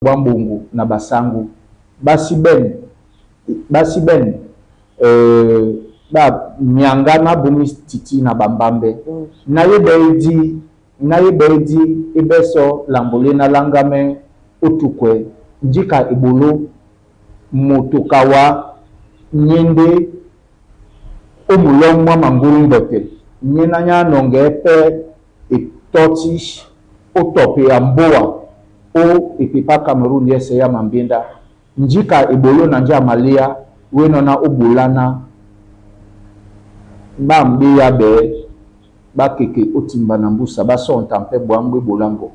Bambungu na basangu basi ben ba nyanga na bumi titi na bambambe na ye beidi ibeso lambole na langame utukwe njika ibulu mutukawa nyende omulomwa manguru mbote nyena nya nonge pe itoti utope ya mboa o ipipa Cameroon yese ya mambinda njika ibolo na nja malia weno na ubulana bambi ya be bakeke otimba na mbusa ba son tampe bwangwe bolango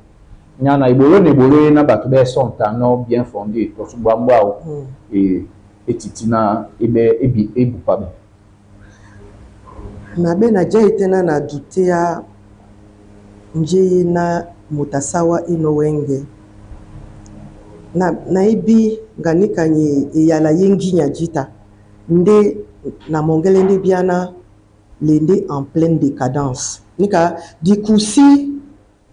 nyana ibolo ne bolo na batu be son tano bien fondé to su bwangwa etitina ebi ebupa be na be na jai tena na dutea nje na mutasawa ino wenge na ibi nganika nye yala yengi nyajita nde na mongele nde biana lende en pleine décadence nika dikusi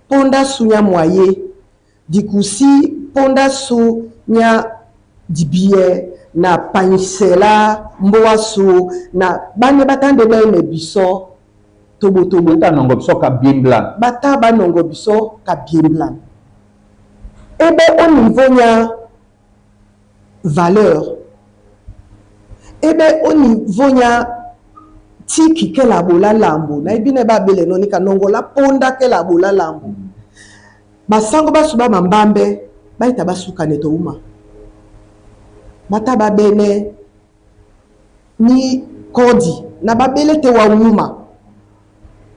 ponda sunya moye dikusi ponda su nya dibie na panisela mboa su na bane batande bene biso tobo ta nongo biso ka biemblan bata ba nongo biso ka biemblan ebe au niveau nya valeur ebe au niveau nya tiki ke la bola lambo na ibine ba bele no nika nongo la ponda ke la bola lambo basango basuba mambambe baita basuka neto uma bata ba bene ni kodi na babele te wa uma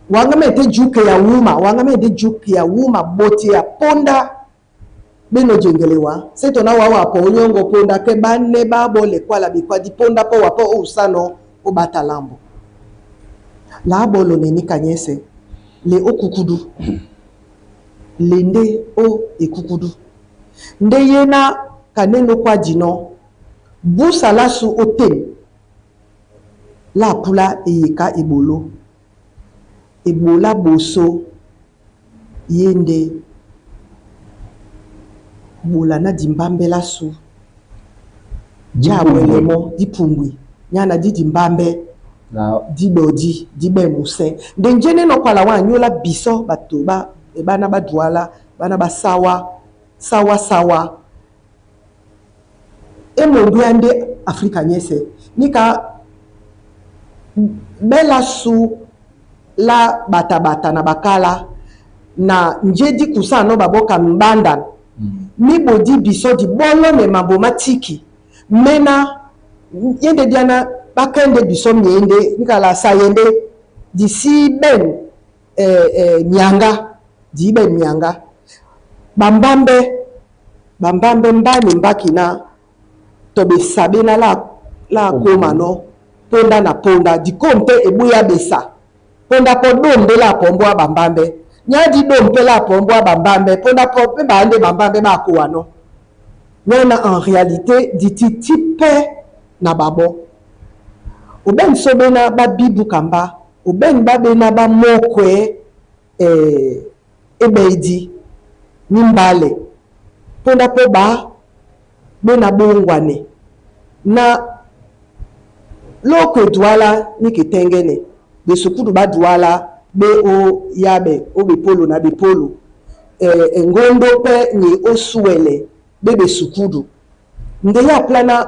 wangame te juke ya uma wangame te juke ya uma boti ya ponda beno jengelewa seto na wawa po nyongo ponda ke banne babole kwala bikwa di ponda po wapo usano o batalambo la bolo ne nikanyese le okukudu lende o ekukudu nde yena kaneno kwa jino busa lasu otem la pula eyeka ibolo ebola boso yende bola na dimbambe lasu jabwelemo dipungwi nyana di dimbambe na dibodi dibe muse ndenjene no kwala wanyola biso batoba ebana badwala bana basawa sawa emondu yande Afrika nyese nika bela su la bata na bakala na njedi kusano baboka mbanda mibo di biso di bolo me maboma tiki mena yende diana bakende biso miende nikala sayende disi ben nyanga di ben nyanga bambambe mbani mbaki na tobe sabena la koma no ponda na ponda di kompe ebuya besa ponda po dombe la pombo bambambe nyadi dompe la pombo bambambe ponda po pe bande bambambe ba kuano nona en réalité dit type na babo oben sobena ba bibu kamba oben babena ba mokwe ebeidi nimbale ponda po ba bona bongwane na loko douala ni kitengene de sukudu ba douala be o yabe o be polo na be polo ngondo pe ni osuele be sukudu nde ya plana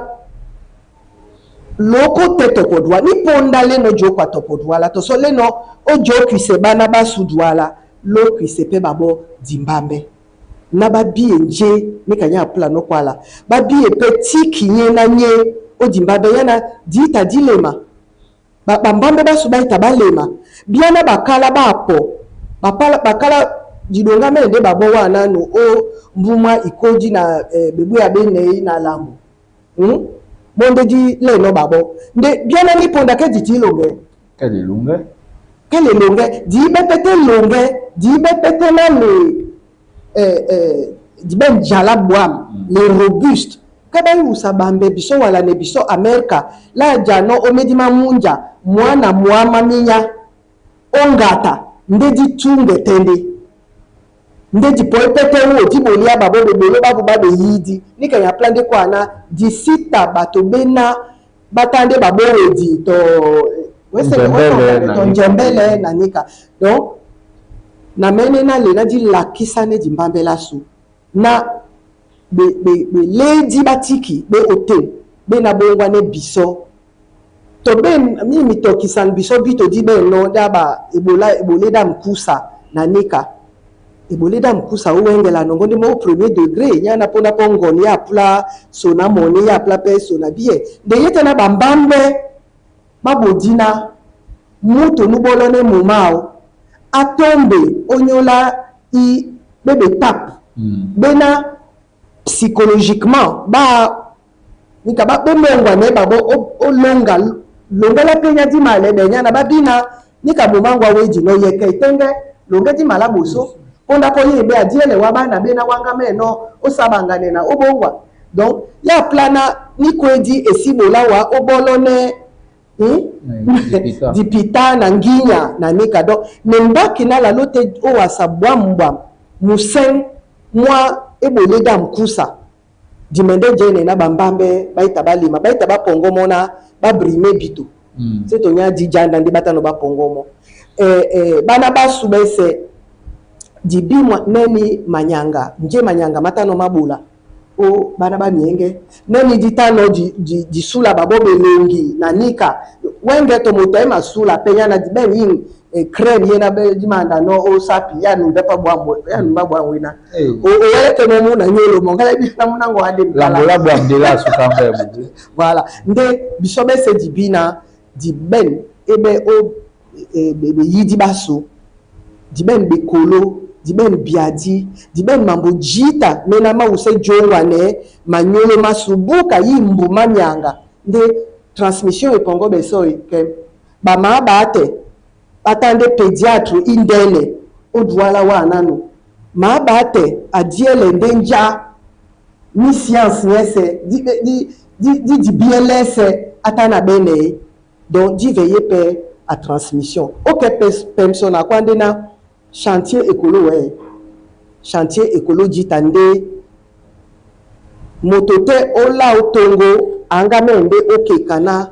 loko teto podwa ni ponda le no joko topo douala to so le no o joki se bana ba sudwala loko se pe babo dimbambe na ba bienje ni kanya plano kwala ba bie petit kinye na nye o dimbambe yana dita dilema bambambe basuba itabalema biana bakala bapo bakala jidonga mende babo wana no o mbuma ikoji na bebu ya bene na lambo monde di le no babo nde biana ni ponda ke ditilonge kele lunge di bepete longe di bepete na le di ben jala boam le robuste kaba usabambe biso wala ne biso Amerika la jano omedima munja mwana muama minya ongata ndedi tunge tende nde di poe pete wo di bolia babo de bolo babu ba de yidi ni ka ya plan de kwa na di sita bato bena batande babo di to njembele na nika donc na mene na le na di lakisa ne di mbambela su na be ledi batiki be ote be na bongwa ne biso to ben mi to kisan biso bito di be no daba ebole da mkusa na nika ebole da mkusa uwengela nongo ndi mo premier degré nyana pona pongoni ya pla sona moni ya pla pe sona bie de yete na bambambe babodina muto nubolone mumao atombe onyola i bebe tap bena psychologiquement ba nika ba bomengwa ne babo o longa la penya di male de nyana babina nika bomangwa weji no yeke tenge longa di mala boso ponda ko yebe adiele wa bana bena wanga meno osabangane na obongwa donc ya plana nikwedi esibola wa obolone dipita na nginya na nika donc nembaki na la lote o wasabwa mbwa musen mwa ebole da mkusa dimende jene na bambambe baita balima baita bapongomo na babrime bito seto nya dijanda ndi batano bapongomo bana basubese dibimwa neni manyanga nje manyanga matano mabula o bana ba mienge neni ditano di sula babobe lengi na nika wenge to moto ema sula penya na dibeni crème yena be dimanda no o sapi ya nu bepa bwambo ya nu babwa wina o wele to mo na nyelo mo ngala bi na munango ade la la bwa mdela su kambe voilà nde bisobe se dibina di ben ebe o be yidi baso di ben be kolo di ben biadi di ben mambo jita mena ma use jongwa ne manyolo masubuka yimbu manyanga nde transmission e pongo beso ke ba ma bate atande pédiatre indele odwala wana no ma bate adiele ndenja ni science yese di BLS atana bene donc di veiller pe à transmission aucun personne a kwande na chantier écolo chantier écologie tande motote ola otongo anga mende okekana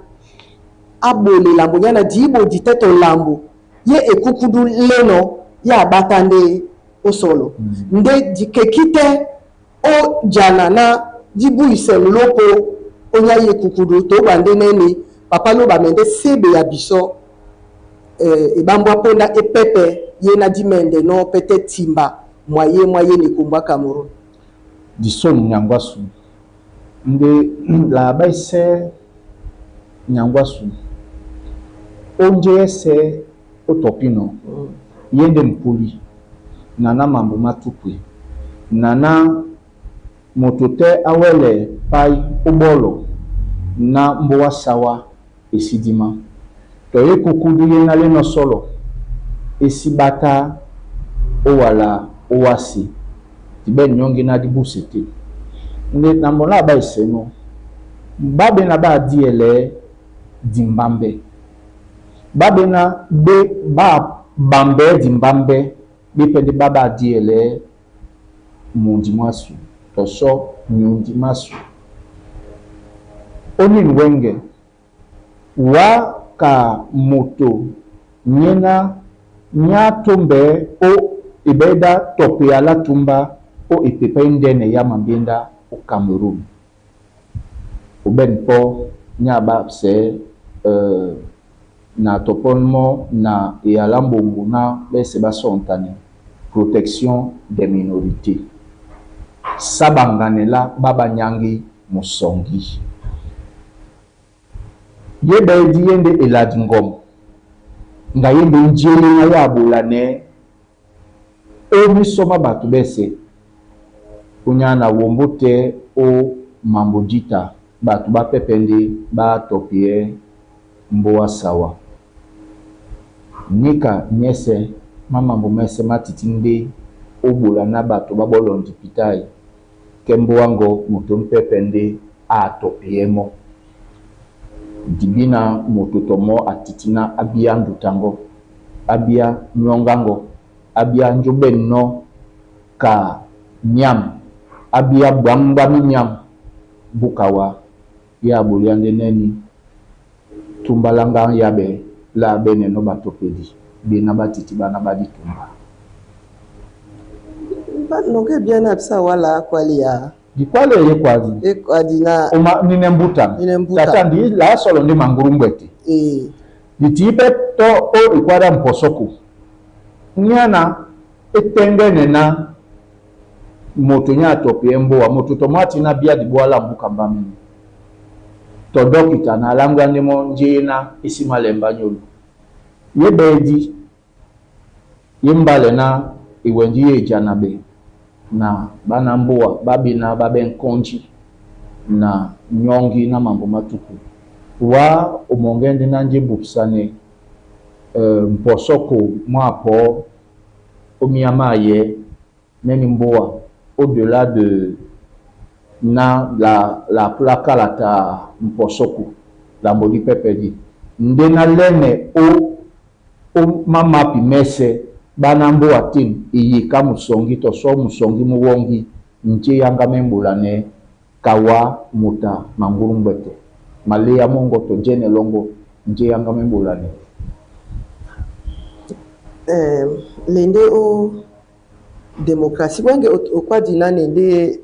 abole lambo nyana dibo diteto lambo ye ekukudu leno ya batande osolo nde dikekite o jana na dibu isem loko onya ye kukudu to bande nene papa lo ba mende sebe ya biso ebambwa pona epepe ye na dimende no peut-être timba moyen ni kumba Cameroun dison nyangwasu nde la baise nyangwasu onjese otopino yende mpuli nana mambo matukwe nana motote awele pai obolo na mbowa sawa esidima to ye kukudu ye na leno solo esibata owala owasi tibe nyongi na dibusete nde nambola baise no babe na ba diele dimbambe babe na be ba bambe dimbambe bipende baba diele mundi masu toso mundi masu oni nwenge wa ka moto nyena nyatombe o ibeda tope ala tumba o ipepe ndene ya mambenda o Cameroun o benpo nyaba se na toponmo na yalambongo na bese basontane protection des minorités sabanganela baba nyangi musongi yebe di yende eladingom nga yende njele na ya bolane o misoma batu bese kunyana wombote o mambodita batu ba pepende ba topie mboa sawa nika nyese mama mbomese matitinde obola na batu babolondi pitai kembo wango muto mpepende a topiemo dibina mototomo atitina abia ndutango abia nyongango abia njobenno ka nyam abia bamba mi nyam bukawa ya boliande neni tumbalanga yabe la bene no batopedi bena batiti bana badi tumba noke bien absa wala kwalia di kwale ye kwazi e kwadina oma nine mbuta tata ndi la solo ndi mangurumbeti di tipe to o ikwada mposoko nyana etengene na moto nya topi mboa moto tomati na bia di boala mbuka mbamini to dokita na langwa ndimo njina isima lemba nyolu ye bedi yimbale na iwenji ye janabe na bana mboa babi na babe nkonji na nyongi na mambo matuku wa umongende na njibu pisane mposoko mwapo omiyamaye neni mboa au-delà de na la plaka la ta mposoko la mbodi pepedi ndena lene o mama pimese bana mboa tim iyika musongi to so musongi muwongi nje yanga membulane kawa muta mangurumbete malea mongo to jene longo nje yanga membulane lende o démocratie wenge okwa dina nende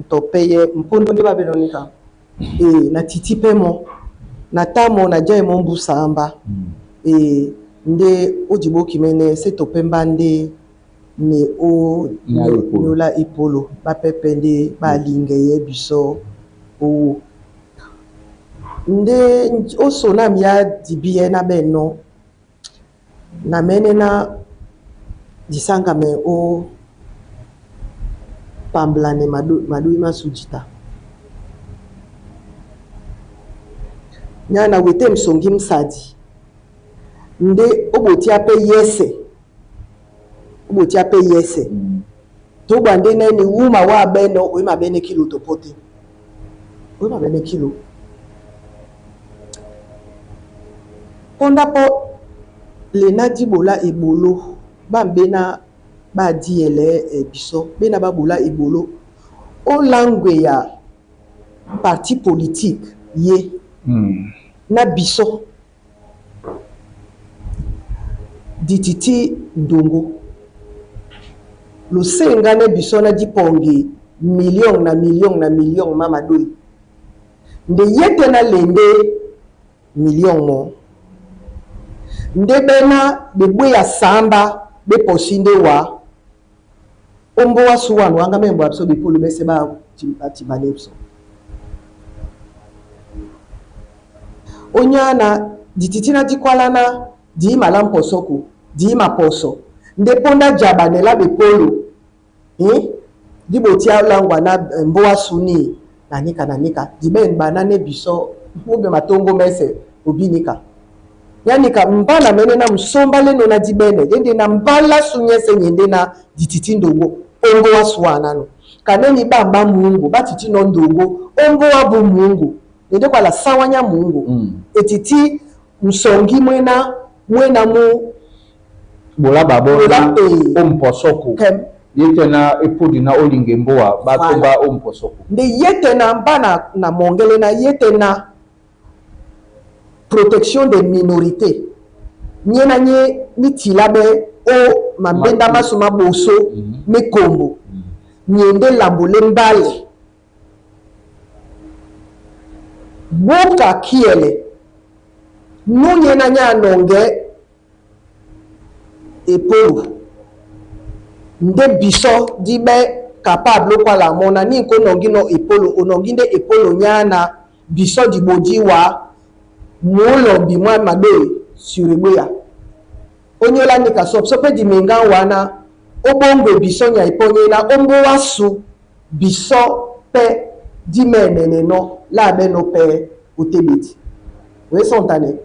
topeye mpondo ndi babenonika na titipe mo na tamo na jaye mo mbusamba nde ojibo kimene se topemba nde ne o nola ipolo ba pepe nde ba lingeye biso o nde o sona mia dibiye na beno na mene na disanga me o pamblane madui masujita nyana wete msongi msadi nde oboti ape yese to bande neni wuma wa beno o ma bene kilo to pote o ma bene kilo ponda po le nadi bola ebolo bambena ba diele biso bena babola ebolo o langue ya parti politique ye na biso dititi ndongo lo senga ne biso na dipongi million na million mama doi nde yete na lende million mo nde bena bebwe ya samba be posinde wa ombo wa suwanu anga membo abso bipulu bese ba timanepso onyana dititina dikwalana di malampo soko di maposo nde ponda jabanela bepolo di botia langwa na mbo wa suni nanika diben banane biso obe matongo mese obinika yanika mbala mene na msomba leno na dibene dende na mbala sunyese nyende na dititi ndongo ombo wa suwana no kaneni bamba mungu batiti no ndongo ombo wa bu mungu dende kwa la sawanya mungu etiti msongi mwena mu bola babona omposoko yete na epudi na olinge mboa batomba omposoko nde yete na mbana na mongele na yete na protection des minorités nyena nye nitilabe o mambenda masuma boso mekombo nyende lambole mbale boka kiele nyena nya nonge epolu nde biso dibe capable kwa la mona ni ko nongi no epolu onongi nde epolu nyana biso dibodi wa molombi mwa mabe sureboya onyola nika sope di menga wana obongo biso nya iponye na ombo wasu biso pe di menene no la beno pe otebeti we sontane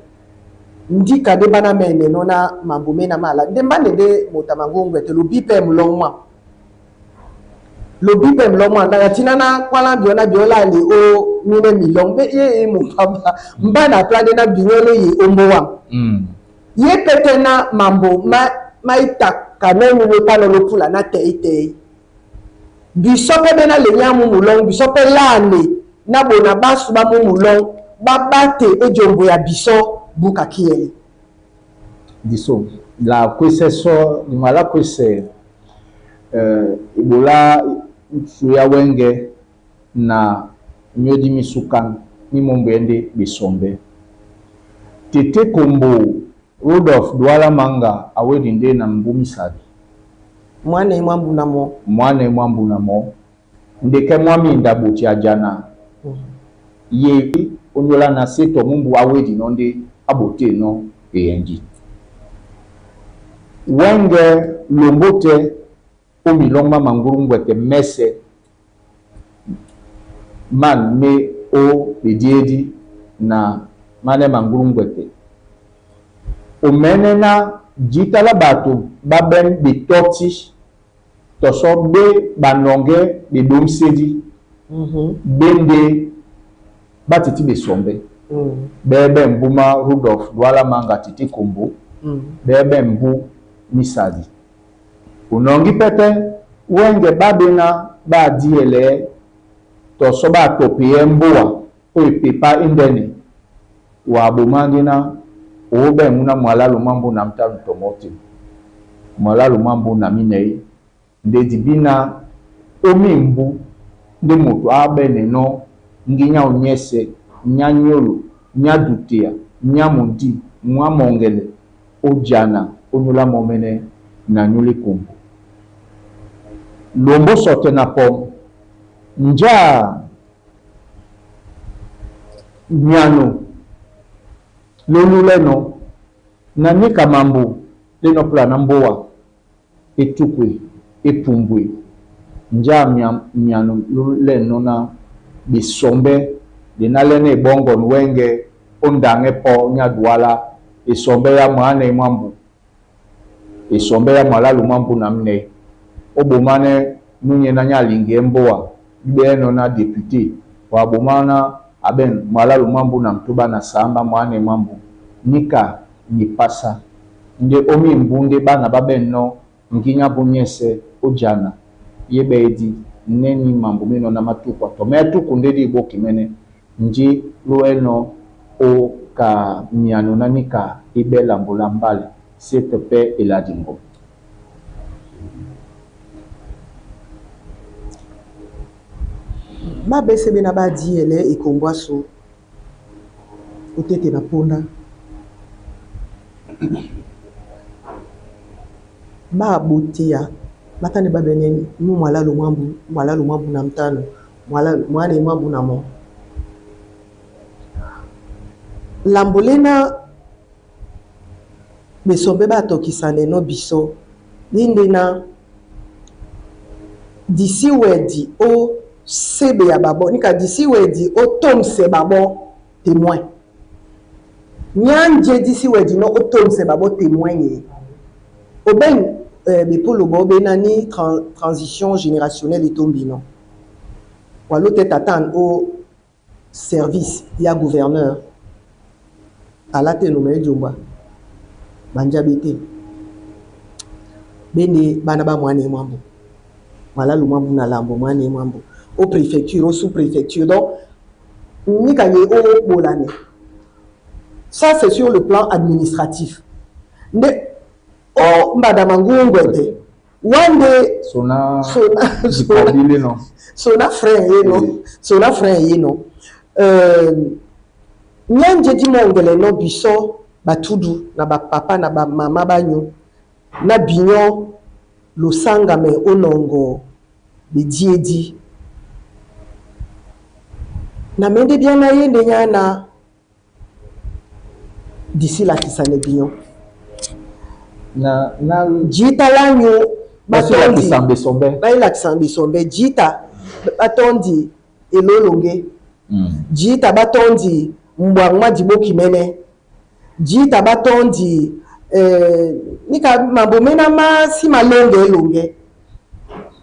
ndika de bana mene no na mambume na mala de mbane de motamangongwe te lobipe mlongwa na tinana kwala biona biola li o mine million be ye mupamba mbana plane na biolo ye ombowa ye pete na mambo ma ita kanenu we palo lopula na teite biso pe bena le nyamu mulong biso pe lane na bona basu ba mulong ba bate ejombo ya biso buka kiele diso la kwese so ni mala kwese ibola suya wenge na nyodi misukan ni mombende bisombe tete kombo Rudolf Douala Manga awedinde na mbumisadi mwana mwambu namo ndeke mwami ndabuti ajana ye onyola na seto mumbu awedi nonde abote no eyenji wenge lombote omilongma mangurungwete mese man me o bediedi na mane mangurungwete omenena jitala batu baben bitoti toso be banonge be domsedi bende batiti besombe bebe mbuma Rudolf Douala Manga titi kombo bebe mbu misadi unongi pete wenge babena ba diele toso ba topie mboa o ipepa indeni wa bomandina obe muna mwala lumambu na mtalu tomoti mwala lumambu na minei nde dibina omimbu nde mutu abene no nginya onyese nyanyolo nyadutia nyamudi mwamongele ojana onyola momene na nyuli kumbu lombo sote na pom nja nyano loluleno na nika mambu leno plana mboa etukwe epumbwe nja nyano loluleno na bisombe dina lene bongo nwenge ondange po nya Douala esombe ya mwane mwambu esombe ya mwalalu mwambu na mne obomane nunye na nya linge mboa beno na deputy wa bomana aben mwalalu mwambu na mtuba na samba mwane mwambu nika nipasa nde omi mbunde bana babeno nginya bunyese ojana yebedi neni mambu mino na matukwa tometu kundedi boki mene nji lueno o ka miano na nika ibela mbulambali setepe eladimbo ma bese bena ba diele ikombwaso utete na ponda ba botia matane babene mu mwalalu mwambu na mtano mwane mwambu na mo lambolena besombe batokisane no biso lindena disi wedi o sebe ya babo nika disi wedi o tomse babo témoin nyanje disi wedi no o tomse babo témoin ye oben bepolo bobe nani transition générationnelle etombino walote tatan au service ya gouverneur alate no me jomba banjabete bende bana ba mwane mwambu malalu mwambu na lambo mwane mwambu au préfecture au sous-préfecture donc nika ye o bolane ça c'est sur le plan administratif nde o mbadama ngungwete wande sona frère yeno nyanje di mongele no biso batudu na ba papa na ba mama banyo na binyo losanga me onongo bidiedi na mende bien na yende nyana d'ici la kisane binyo na jita lanyo batondi sambe sombe baila kisambe sombe jita batondi elolonge jita batondi mbwangwa diboki mene jita batondi nika mambo mena ma si malonge elonge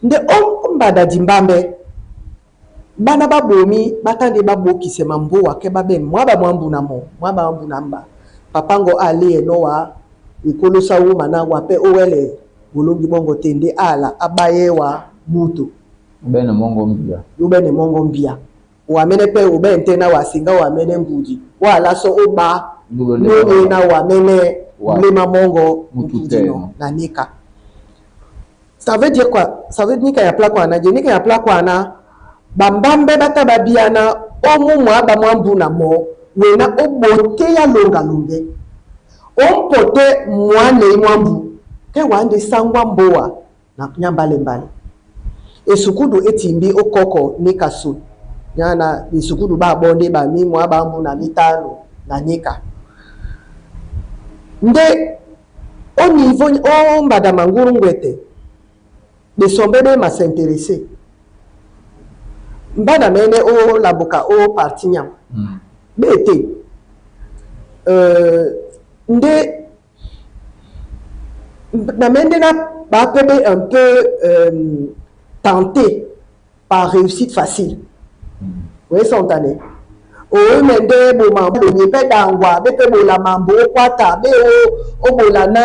nde mbada dimbambe bana babomi batande baboki se mambo wake babe mwaba mwambu na mo mwaba mwambu namba papango ale enowa ikolo sawu mana wape owele bolongi bongo tende ala abaye wa mutu Ubene mongo mbia. Ubene mongo mbia. Wamene pe ubente na wasinga wamene ngudi. Wala so oba. Nune na wamene mlima mongo mutudino na nika. Ça veut dire quoi? Ça veut dire qu'il y a plein quoi na je nika ya plein quoi na bambambe bata babiana omu mwa ba mwambu na mo wena obote ya longa longe. Ompote mwane mwambu ke wande sangwa mboa na nyambale mbale. Esukudu etimbi okoko nika su. Nyana esukudu ba bonde ba mi mwa ba mbu na mitano na nika. Nde au niveau o mbada manguru ngwete de sombebe ma s'intéresser. Mbada mene o laboka o parti nyam. Bete nde na mende na ba pebe un peu tenté par réussite facile. Oui, sont annés. O mende bo mambo ni pe dangwa be pe bo la mambo kwata be o bo la na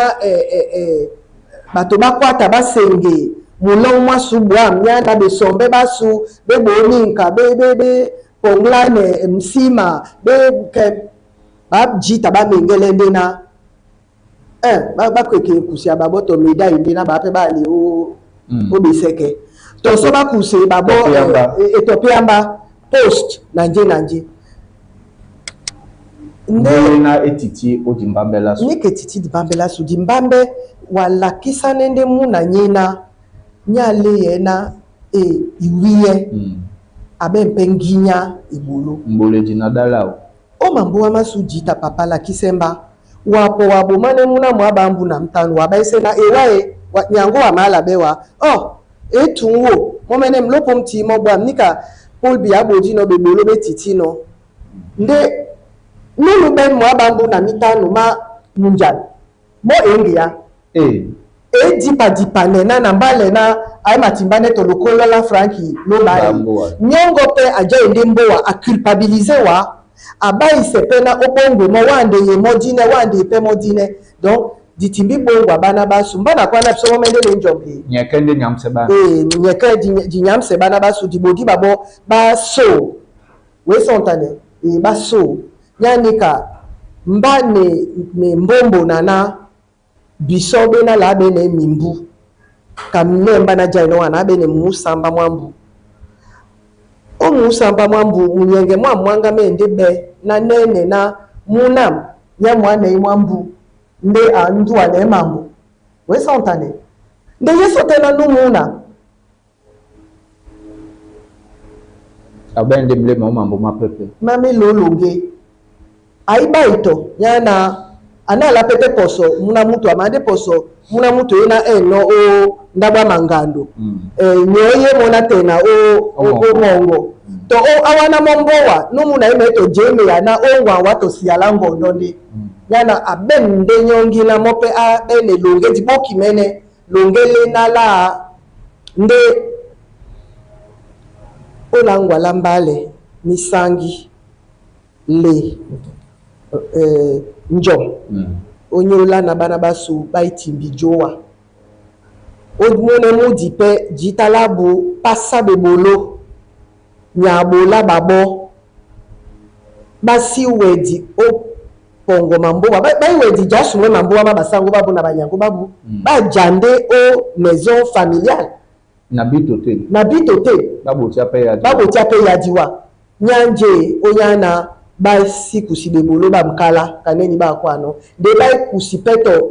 bato ba kwata ba senge mulong masubwa myana be sombe basu be bo ninka be ponglane msima be ke ba jita ba mengele ndena ba kweke kusia ba boto meda ndena ba pe ba le o biseke to so ba kuse ba bo etopiamba post nanje na etiti odimbambe la su. Nike etiti dimbambe la su dimbambe wala kisa nende muna nyena nyale yena iwiye abe mpenginya ibulu. Mbole jina dalao. O mambo wa masu jita papa la kisemba wapo wabo mane muna mwabambu na mtanu wabaise na ewae nyango wa mala bewa etunwo momene mlopo mti mobwa nika Paul biabo jino bebolo betitino nde nulu ben mwabambu na mitano ma munjal mo engia dipa nena na mbale na ay matimbane to lokolo la franki no bai nyongo pe aja ende mboa a culpabiliser wa abai sepena obongo mo wande ye modine wande pe modine donc ditimbi bongo bana basu mbana kwa na pso mende le njombi nyekende nyamseba nyeke di nyamseba na basu dibodi babo baso we sontane baso nyanika mbane ne mbombo nana bisobe na labe ne mimbu kamne mbana jaino wana be ne musamba mwambu o musamba mwambu munyenge mwanga mende be na nene na munam nya mwana imwambu nde andu ane mambu we sontane nde yeso tena numuna abende blema mambo mapepe mami lolonge aiba ito nyana ana la pepe poso muna mutu amande poso muna mutu ina eno o ndabwa mangando nyoye mona tena o mongo to o awana mombowa numuna imeto jeme yana ongwa wato sialango ndonde nyana abende nyongi na mope a ene longe diboki mene longele na la nde olangwa lambale misangi le njom onyola na bana basu baitimbi jowa odmone mudi pe jitalabu pasa bebolo nyabola babo basi wedi o pongo mambo ba wedi jasu mwe mambo ba basango babu na banyango babu ba jande o maison familiale na bitote babu tiape ya diwa nyanje oyana ba si kusibe bolo ba mkala kaneni ba kwano de ba kusipeto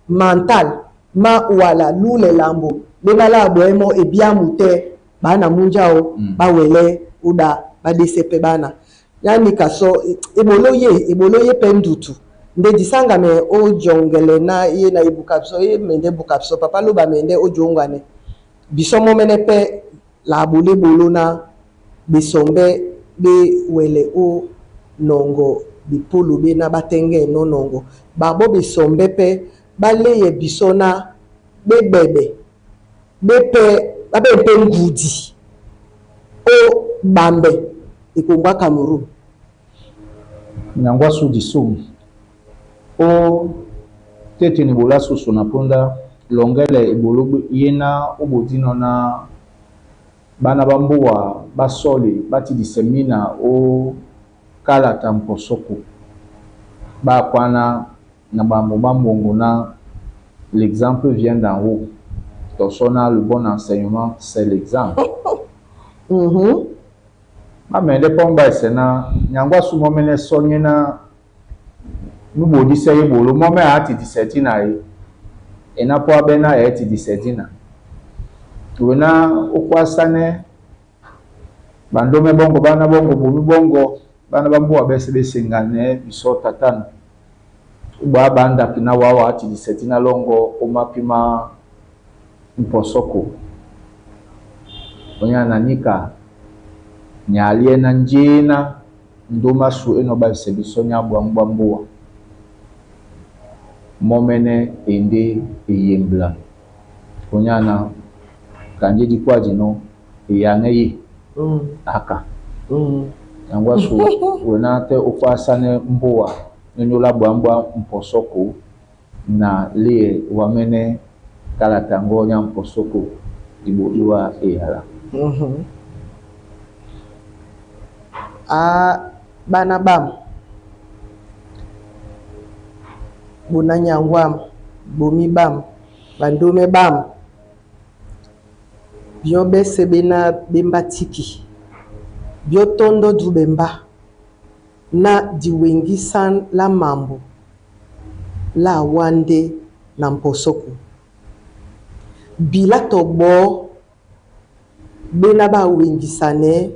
mental ma wala lule lambo de bala boemo e bia mute bana munjao ba wele uda ba DCP bana yani kaso eboloye pendutu nde disanga me o jongele na ye na ibukapso ye mende bukapso papa lo ba mende o jongane bisomo menepe la bole bolona bisombe be wele o nongo bipulu be na batenge no nongo babo bisombe pe baleye bisona be bebe bepe babe mpe ngudi o bambe ikongwa Cameroun nyangwa sudi sumu o tete ni bola susu na ponda longele ibolo yena obodino na bana bamboa basole bati disemina o kala tamposoko ba kwana na bambongo na l'exemple vient d'en haut. Tosona le bon enseignement c'est l'exemple. Mais les pomba sena nyangwa su momene sonyena nubo diseye bolo mome ati disetina e ena po abena eti disetina wena okwasane bandome bongo bana bongo bumi bongo bana bambo abese besengane biso tatana uba banda kina wawa ati disetina longo omapima mposoko onya nanika nyalie na njena ndoma su eno ba sebiso nya bwambwa momene ende eyembla onyana kanje dikwaji no eyangeyi aka yangwa su wena te okwasane mboa nyola bwambwa mposoko na lie wamene kala tango nya mposoko dibuliwa eyala. Bana bam buna nyangwam bomi bam bandome bam bio bese bena bemba tiki bio tondo du bemba na diwengisan la mambo la wande na mposoko bila tobo bena ba wengisane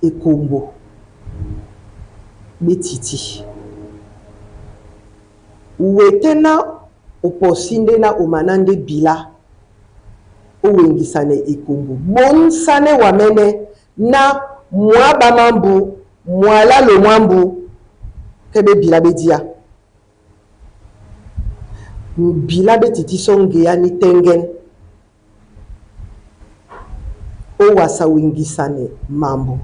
ekombo betiti wetena oposinde na omanande bila owengisane ekombo bonsane wamene na mwaba mambu mwala lo mwambu kebe bila bedia bila betiti songe ya ni tengen o wasa wengisane mambo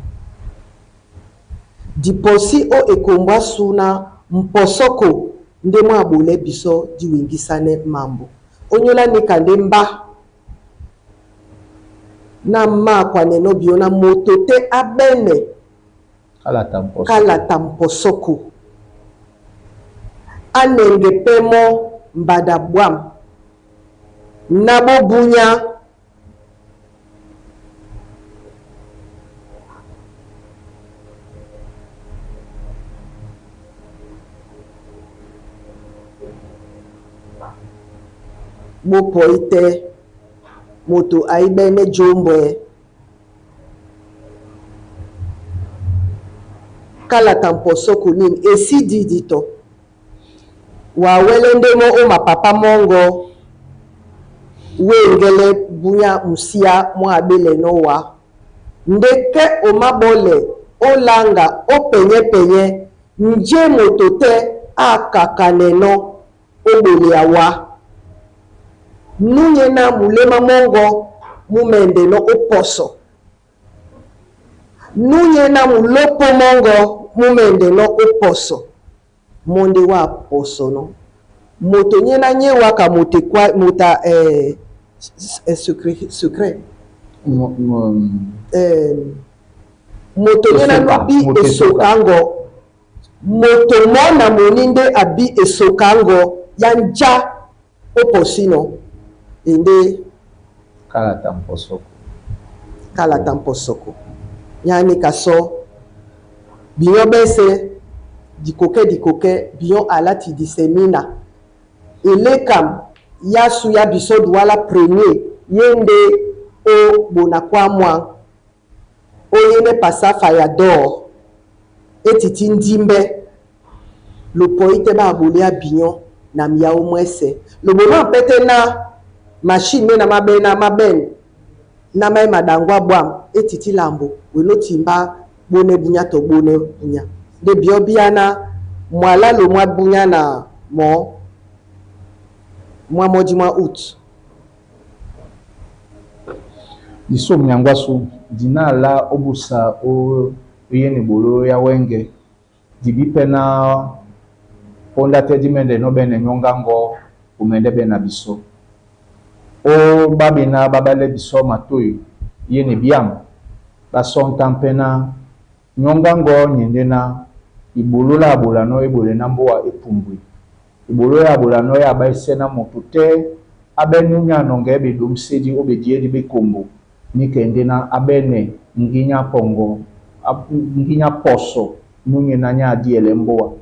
diposi o ekomba suna mposoko nde mwa bole biso diwengisane mambo onyola nekande mba na ma kwa neno biona moto te abene kala tamposoko anenge pemo mbada bwam nabo bunya bopo ite moto aibene jombe kala tamposoko nini esi didito wawelende mo o mapapa mongo wengele bunya musia mo abele nowa ndeke o mabole o langa o penye nje moto te akakaneno o bole awa nunye na mulema mongo mumende no oposo nunye na mulopo mongo mumende no oposo monde wa poso no moto nyena nyewa ka mote kwa mota secret moto nyena lobi esokango moto mona moninde abi esokango yanja oposino ende kala tamposoko yani kaso biyo bese dikoke biyo alati disemina elekam yasu ya biso duala premier yende o bonakwa mwa o yene pasafa ya dor etiti ndimbe lopoite ba bolia biyo na miao mwese lobona pete na machine na maben na mai madangwa bwam etiti lambo weno timba bone bunya to bone bunya de biobiana mwala lo mwa bunya na mwa moji mwa out diso mnyangwasu dina la obusa o yene bolo ya wenge dibipe na ponda te dimende no bene nyongango umende bena biso o babina babale biso matoyo yene biam bason tampena nyongango nyendena ibulula abulano ibule namboa epumbwi ibulula abulano ya baisena motute abenunya nongebe dumsedi obediedi bekombo nikendena abene nginya pongo nginya poso nunye nanya adiele mboa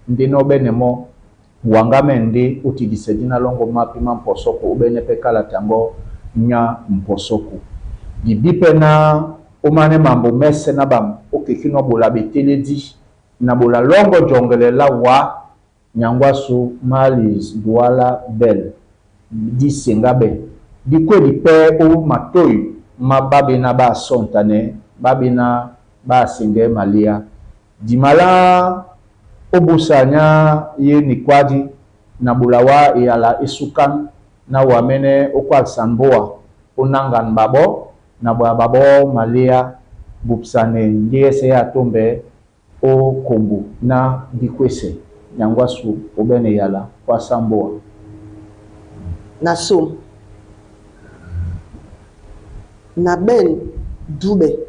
ndeno benemo wangamende utidisedina longo mapima mposoko ubene pekala tango nya mposoko dibipe na omane mambo mese na bam okekino bola beteledi na bola longo jongele la wa nyangwasu malis douala bel di sengabe di kwe di pe o matoy mababe na ba sontane babina ba senge malia di mala obusanya ye ni kwadi na bulawa yala isukan na wamene okwa samboa onangan babo na babo malia bupsane ngese ya tombe o kombu na dikwese nyangwasu obene yala kwa samboa na so na ben dube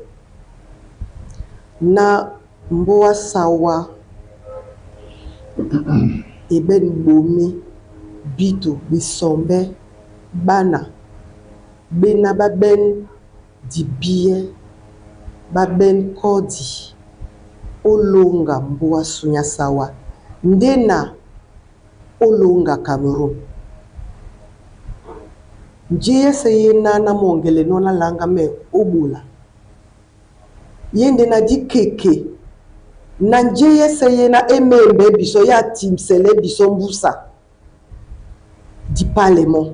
na mboa sawa eben bomi bito bisombe bana bena baben dibie baben kodi olonga mboa sunya sawa ndena olonga Cameroon njie seye na mongele nona langa me obula yende na dikeke na njie seye na emembe biso ya timsele biso mbusa di parlement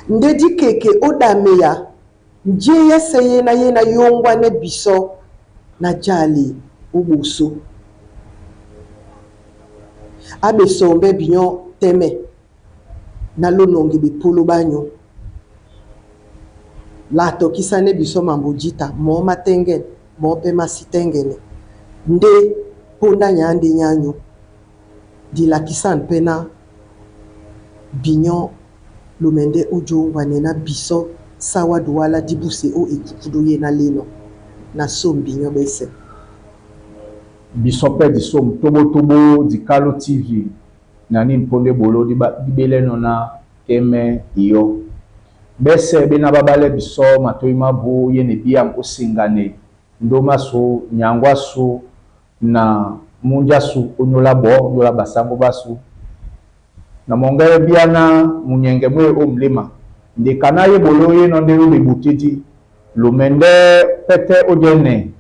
nde dikeke odameya njie seye na ye na yongwa ne biso na jali ubuso abe sombe binyo teme na lonongi bipulu banyo la tokisane biso mambujita mo matengen mo pe masitengene nde ponda nyande nyanyo di la kisan pena binyo lumende ojo wanena biso sawa douala dibuse o ekukuduye na leno na sombinyo bese biso pe di som tobo di Kalo TV nani mponde bolo di beleno na keme iyo bese bena babale biso matoi mabu yene biam osingane ndoma so nyangwa so na munja su onyola bo yola basango basu na mongere biana munyenge mwe omlema ndi kanaye bolo ye no ndero bebutidi lumende pete ojene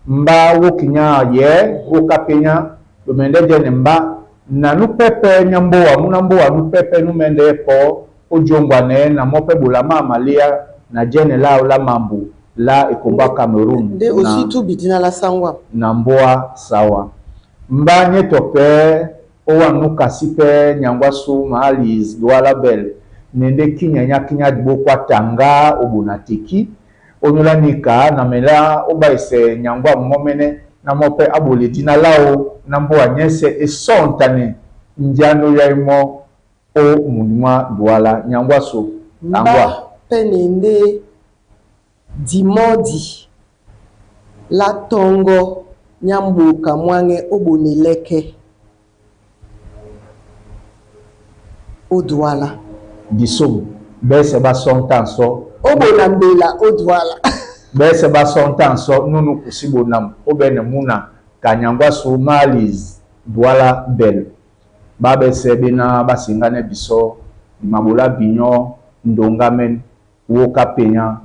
mba wokinya ye wokapenya lumende jene mba na nupepe nyamboa munamboa nupepe numende po ojongwane na mope bulama malia na jene lao la mambu la ekomba Cameroon de aussi tout bidina la sangwa na mboa sawa mba nyetope owa nukasipe nyangwasu mahalis douala bel nende kinya dibo kwa tanga obunatiki onyola nika na mela obaise nyangwa momene na mope abole dina lao na mboa nyese esontane njano ya imo o munwa douala nyangwasu tangwa penende dimodi la tongo nyambuka mwange oboneleke odouala disom bese ba sontanso obonambela odouala bese ba sontanso nunu kusibonam obene muna kanyangwa su malis douala bel babese bina basingane biso mabula binyo ndongamen woka penya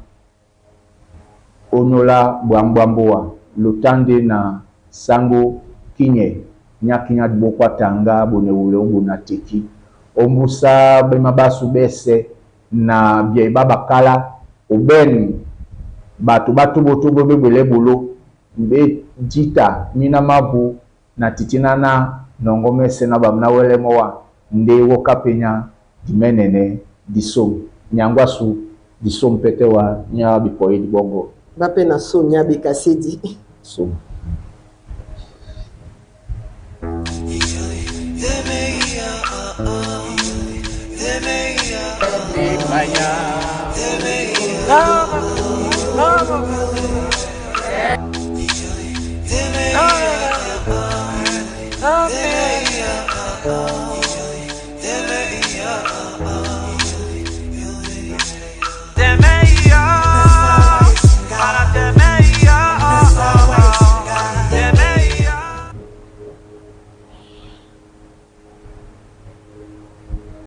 onyola bwambwamboa lutande na sango kinye nyakinya dibokwa tanga bonewule obunateki ombusa bemabasu bese na bie baba kala oben batu botobo bebele bolo mbe jita mina mabu na titinana nongomese na bamna wele mowa nde woka penya dimenene disom nyangwasu disom petewa nya bipoye dibongo bape na so nya bekasedi so Vaya, Africa.